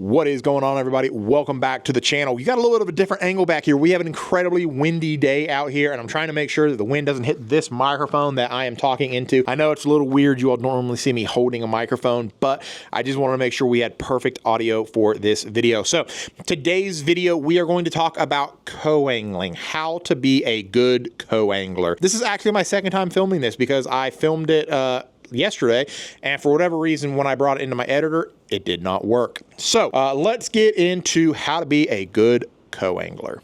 What is going on, everybody? Welcome back to the channel. You got a little bit of a different angle back here. We have an incredibly windy day out here, and I'm trying to make sure that the wind doesn't hit this microphone that I am talking into. I know it's a little weird. You all normally see me holding a microphone, but I just want to make sure we had perfect audio for this video. So today's video, we are going to talk about co-angling, how to be a good co-angler. This is actually my second time filming this because I filmed it yesterday, and for whatever reason, when I brought it into my editor, it did not work. So let's get into how to be a good co-angler.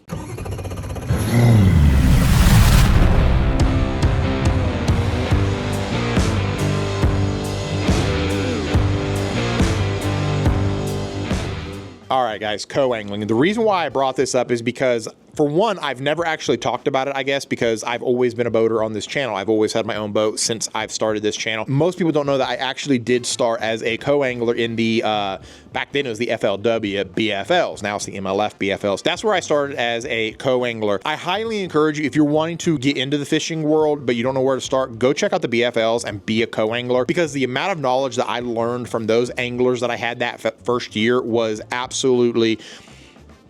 All right, guys, co-angling. The reason why I brought this up is because, for one, I've never actually talked about it, I guess, because I've always been a boater on this channel. I've always had my own boat since I've started this channel. Most people don't know that I actually did start as a co-angler in the, back then it was the FLW BFLs. Now it's the MLF BFLs. That's where I started as a co-angler. I highly encourage you, if you're wanting to get into the fishing world, but you don't know where to start, go check out the BFLs and be a co-angler, because the amount of knowledge that I learned from those anglers that I had that first year was absolutely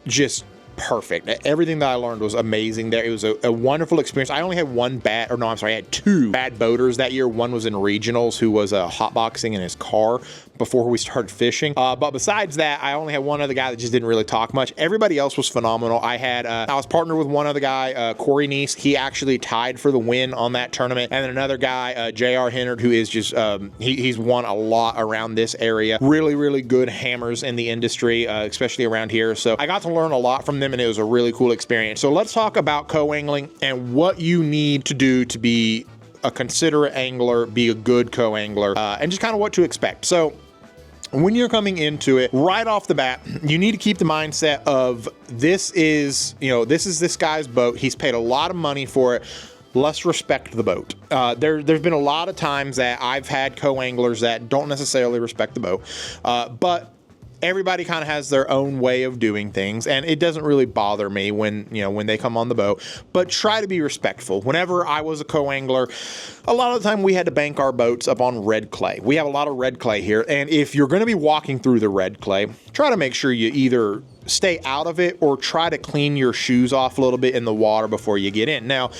just perfect. Everything that I learned was amazing there. It was a wonderful experience. I only had I had two bad boaters that year. One was in regionals who was hotboxing in his car before we started fishing. But besides that, I only had one other guy that just didn't really talk much. Everybody else was phenomenal. I was partnered with one other guy, Corey Neese. He actually tied for the win on that tournament. And then another guy, J.R. Hennard, who is just, he's won a lot around this area. Really, really good hammers in the industry, especially around here. So I got to learn a lot from them, and it was a really cool experience. So let's talk about co-angling and what you need to do to be a considerate angler, be a good co-angler, and just kind of what to expect. So when you're coming into it, right off the bat, you need to keep the mindset of this is this guy's boat. He's paid a lot of money for it. Let's respect the boat. There's been a lot of times that I've had co-anglers that don't necessarily respect the boat, but everybody kind of has their own way of doing things, and it doesn't really bother me when they come on the boat, but try to be respectful. Whenever I was a co-angler, a lot of the time we had to bank our boats up on red clay. We have a lot of red clay here, and if you're going to be walking through the red clay, try to make sure you either stay out of it or try to clean your shoes off a little bit in the water before you get in. Now,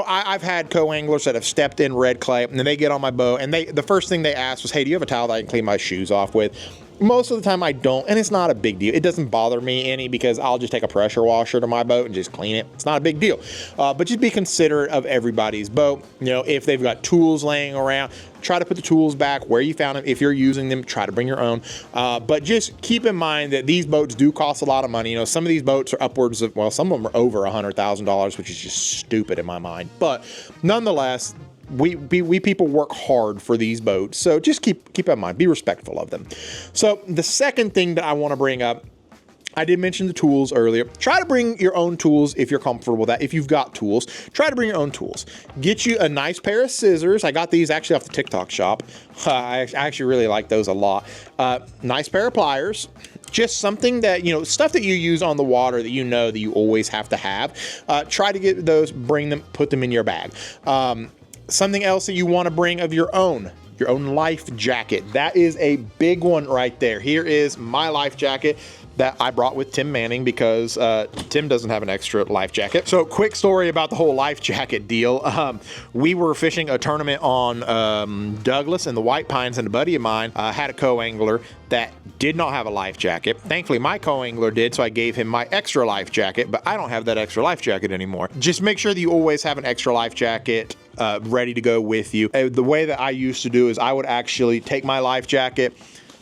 I've had co-anglers that have stepped in red clay, and then they get on my boat, and the first thing they asked was, hey, do you have a towel that I can clean my shoes off with? Most of the time I don't, and it's not a big deal. It doesn't bother me any because I'll just take a pressure washer to my boat and just clean it. It's not a big deal. But just be considerate of everybody's boat. If they've got tools laying around, try to put the tools back where you found them. If you're using them, try to bring your own. But just keep in mind that these boats do cost a lot of money. Some of these boats are upwards of, well, some of them are over $100,000, which is just stupid in my mind. But nonetheless, we people work hard for these boats, so just keep in mind, be respectful of them. So the second thing that I want to bring up, I did mention the tools earlier. Try to bring your own tools if you're comfortable with that. If you've got tools, try to bring your own tools. Get you a nice pair of scissors. I got these actually off the Tik Tok shop. I actually really like those a lot. Nice pair of pliers. Just something that, stuff that you use on the water that that you always have to have. Try to get those, bring them, put them in your bag. Something else that you want to bring of your own life jacket. That is a big one right there. Here is my life jacket that I brought with Tim Manning because Tim doesn't have an extra life jacket. So quick story about the whole life jacket deal. We were fishing a tournament on Douglas and the White Pines, and a buddy of mine had a co-angler that did not have a life jacket. Thankfully, my co-angler did, so I gave him my extra life jacket, but I don't have that extra life jacket anymore. Just make sure that you always have an extra life jacket ready to go with you. The way that I used to do is I would actually take my life jacket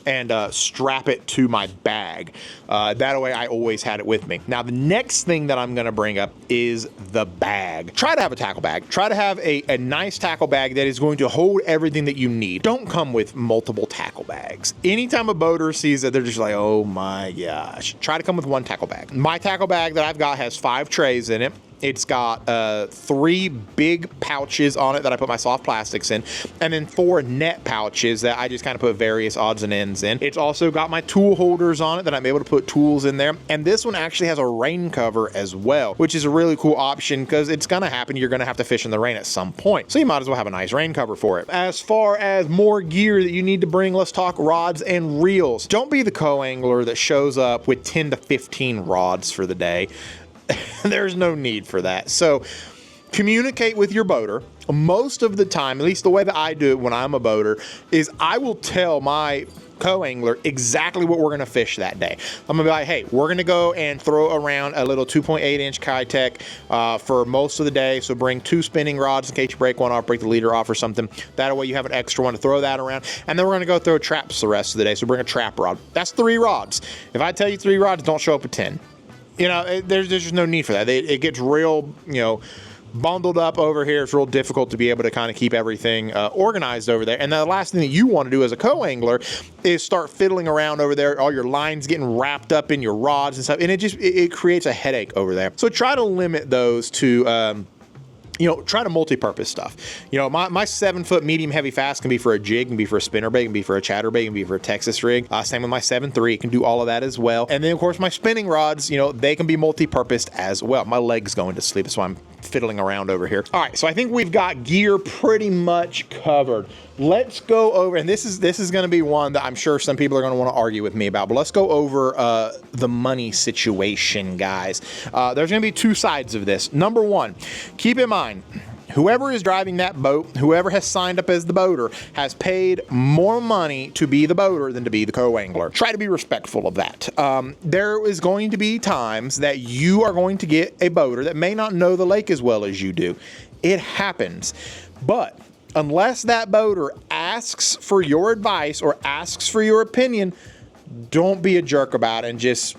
and strap it to my bag. That way I always had it with me. Now, the next thing that I'm gonna bring up is the bag. Try to have a tackle bag. Try to have a nice tackle bag that is going to hold everything that you need. Don't come with multiple tackle bags. Anytime a boater sees that, they're just like, oh my gosh. Try to come with one tackle bag. My tackle bag that I've got has 5 trays in it. It's got 3 big pouches on it that I put my soft plastics in, and then 4 net pouches that I just kind of put various odds and ends in. It's also got my tool holders on it that I'm able to put tools in there, and this one actually has a rain cover as well, which is a really cool option because it's gonna happen. You're gonna have to fish in the rain at some point, so you might as well have a nice rain cover for it. As far as more gear that you need to bring, let's talk rods and reels. Don't be the co-angler that shows up with 10 to 15 rods for the day. There's no need for that. So communicate with your boater. Most of the time, at least the way that I do it when I'm a boater, is I will tell my co-angler exactly what we're gonna fish that day. I'm gonna be like, hey, we're gonna go and throw around a little 2.8-inch Kitech for most of the day. So bring 2 spinning rods in case you break one off, break the leader off or something. That way you have an extra one to throw that around. And then we're gonna go throw traps the rest of the day. So bring a trap rod. That's 3 rods. If I tell you 3 rods, don't show up with 10. You know, there's just no need for that. It gets real, you know, bundled up over here. It's real difficult to be able to kind of keep everything organized over there. And the last thing that you want to do as a co-angler is start fiddling around over there, all your lines getting wrapped up in your rods and stuff, and it creates a headache over there. So try to limit those to you know, try to multi-purpose stuff. You know, my 7-foot medium heavy fast can be for a jig, can be for a spinnerbait, can be for a chatterbait, can be for a Texas rig. Same with my 7.3, it can do all of that as well. And then of course my spinning rods, you know, they can be multi-purposed as well. My leg's going to sleep, that's why I'm fiddling around over here. All right, so I think we've got gear pretty much covered. Let's go over, and this is going to be one that I'm sure some people are going to want to argue with me about, but let's go over the money situation, guys. There's going to be 2 sides of this. Number 1, keep in mind, whoever is driving that boat, whoever has signed up as the boater, has paid more money to be the boater than to be the co-angler. Try to be respectful of that. There is going to be times that you are going to get a boater that may not know the lake as well as you do. It happens. But unless that boater asks for your advice or asks for your opinion, don't be a jerk about it and just,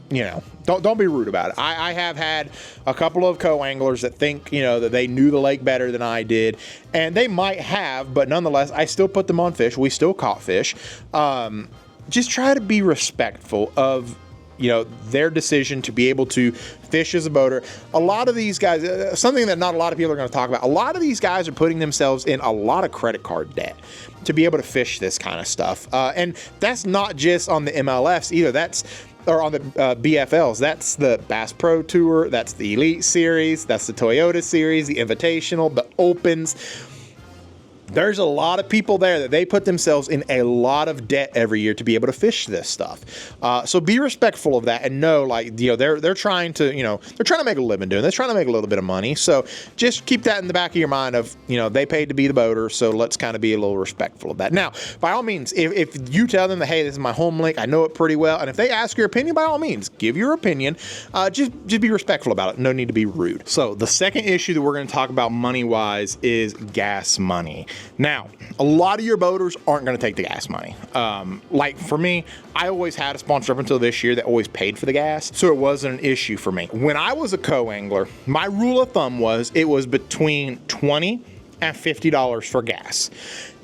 you know, don't be rude about it. I have had a couple of co-anglers that think, you know, that they knew the lake better than I did, and they might have, but nonetheless, I still put them on fish. We still caught fish. Just try to be respectful of, you know, their decision to be able to fish as a boater. A lot of these guys, something that not a lot of people are going to talk about, a lot of these guys are putting themselves in a lot of credit card debt to be able to fish this kind of stuff. And that's not just on the MLFs either. Or on the BFLs, that's the Bass Pro Tour, that's the Elite Series, that's the Toyota Series, the Invitational, the Opens. There's a lot of people there that they put themselves in a lot of debt every year to be able to fish this stuff. So be respectful of that and know, like, you know, they're trying to, you know, they're trying to make a living doing this, trying to make a little bit of money. So just keep that in the back of your mind of, you know, they paid to be the boater, so let's kind of be a little respectful of that. Now, by all means, if you tell them that, hey, this is my home lake, I know it pretty well, and if they ask your opinion, by all means, give your opinion. Just be respectful about it. No need to be rude. So the second issue that we're going to talk about money-wise is gas money. Now, a lot of your boaters aren't going to take the gas money. Like for me, I always had a sponsor up until this year that always paid for the gas, so it wasn't an issue for me. When I was a co-angler, my rule of thumb was it was between $20 and $50 for gas.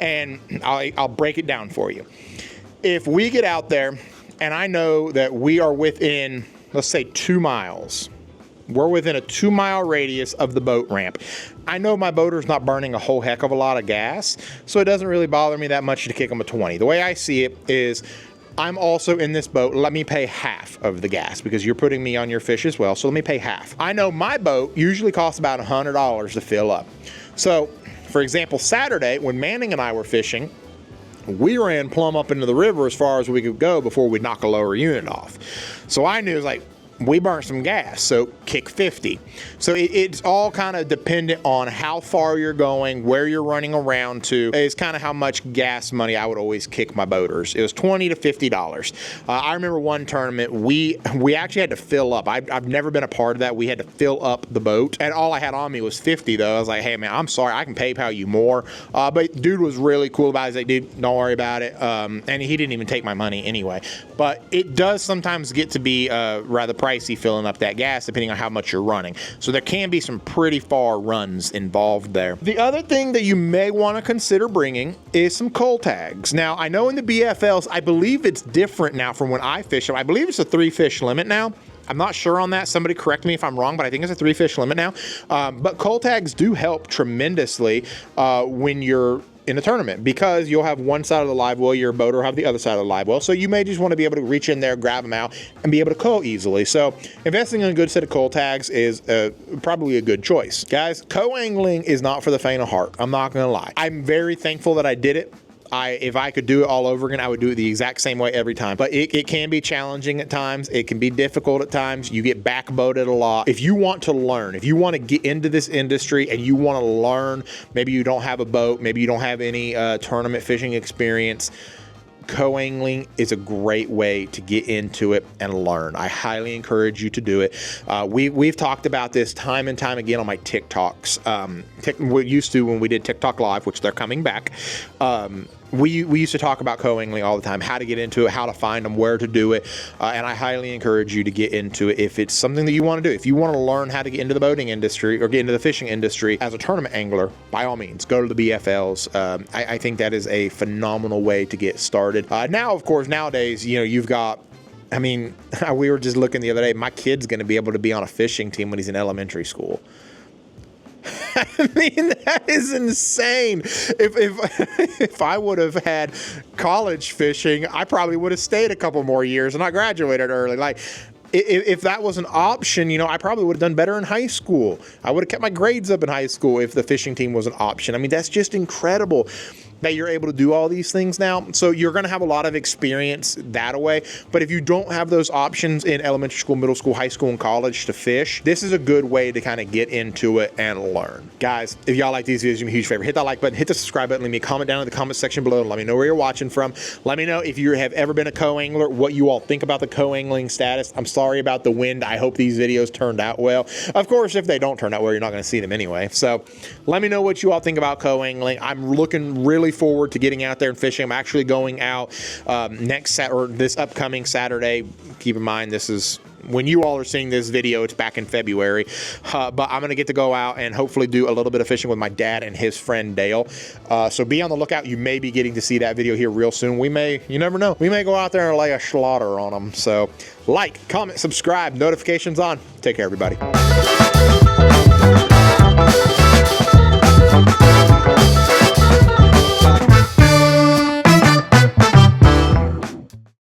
And I'll break it down for you. If we get out there and I know that we are within, let's say 2 miles, we're within a 2-mile radius of the boat ramp. I know my boater's not burning a whole heck of a lot of gas, so it doesn't really bother me that much to kick them a 20. The way I see it is, I'm also in this boat, let me pay half of the gas because you're putting me on your fish as well, so let me pay half. I know my boat usually costs about $100 to fill up. So, for example, Saturday, when Manning and I were fishing, we ran plumb up into the river as far as we could go before we knock a lower unit off. So I knew, it was like, we burnt some gas, so kick 50. So it's all kind of dependent on how far you're going, where you're running around to, is kind of how much gas money I would always kick my boaters. It was $20 to $50. I remember one tournament, we actually had to fill up. I've never been a part of that. We had to fill up the boat, and all I had on me was 50 though. I was like, hey man, I'm sorry, I can PayPal you more. But dude was really cool about it. He's like, dude, don't worry about it. And he didn't even take my money anyway. But it does sometimes get to be rather pricey filling up that gas depending on how much you're running. So there can be some pretty far runs involved there. The other thing that you may want to consider bringing is some cull tags. Now, I know in the BFLs, I believe it's different now from when I fish them. I believe it's a 3 fish limit now. I'm not sure on that. Somebody correct me if I'm wrong, but I think it's a 3 fish limit now. But cull tags do help tremendously when you're in a tournament, because you'll have one side of the live well, your boater will have the other side of the live well. So you may just want to be able to reach in there, grab them out, and be able to cull easily. So investing in a good set of cull tags is probably a good choice. Guys, co-angling is not for the faint of heart. I'm not going to lie. I'm very thankful that I did it. If I could do it all over again, I would do it the exact same way every time. But it can be challenging at times. It can be difficult at times. You get backboated a lot. If you want to learn, if you want to get into this industry and you want to learn, maybe you don't have a boat, maybe you don't have any tournament fishing experience, co-angling is a great way to get into it and learn. I highly encourage you to do it. We've talked about this time and time again on my TikToks. We used to, when we did TikTok Live, which they're coming back, we used to talk about co-angling all the time, how to get into it, how to find them, where to do it, and I highly encourage you to get into it if it's something that you want to do. If you want to learn how to get into the boating industry or get into the fishing industry as a tournament angler, by all means, go to the BFLs. I think that is a phenomenal way to get started. Now, of course, nowadays, you know, you've got, I mean, we were just looking the other day, my kid's going to be able to be on a fishing team when he's in elementary school. I mean, that is insane. If I would have had college fishing, I probably would have stayed a couple more years and I graduated early. Like, if that was an option, you know, I probably would have done better in high school. I would have kept my grades up in high school if the fishing team was an option. I mean, that's just incredible that you're able to do all these things now. So you're going to have a lot of experience that way. But if you don't have those options in elementary school, middle school, high school, and college to fish, this is a good way to kind of get into it and learn. Guys, if y'all like these videos, do me a huge favor. Hit that like button, hit the subscribe button, leave me a comment down in the comment section below. Let me know where you're watching from. Let me know if you have ever been a co-angler, what you all think about the co-angling status. I'm sorry about the wind. I hope these videos turned out well. Of course, if they don't turn out well, you're not going to see them anyway. So let me know what you all think about co-angling. I'm looking really forward to getting out there and fishing. I'm actually going out this upcoming Saturday. Keep in mind, this is when you all are seeing this video, it's back in February, but I'm going to get to go out and hopefully do a little bit of fishing with my dad and his friend Dale. So be on the lookout. You may be getting to see that video here real soon. You never know. We may go out there and lay a slaughter on them. So like, comment, subscribe, notifications on. Take care, everybody.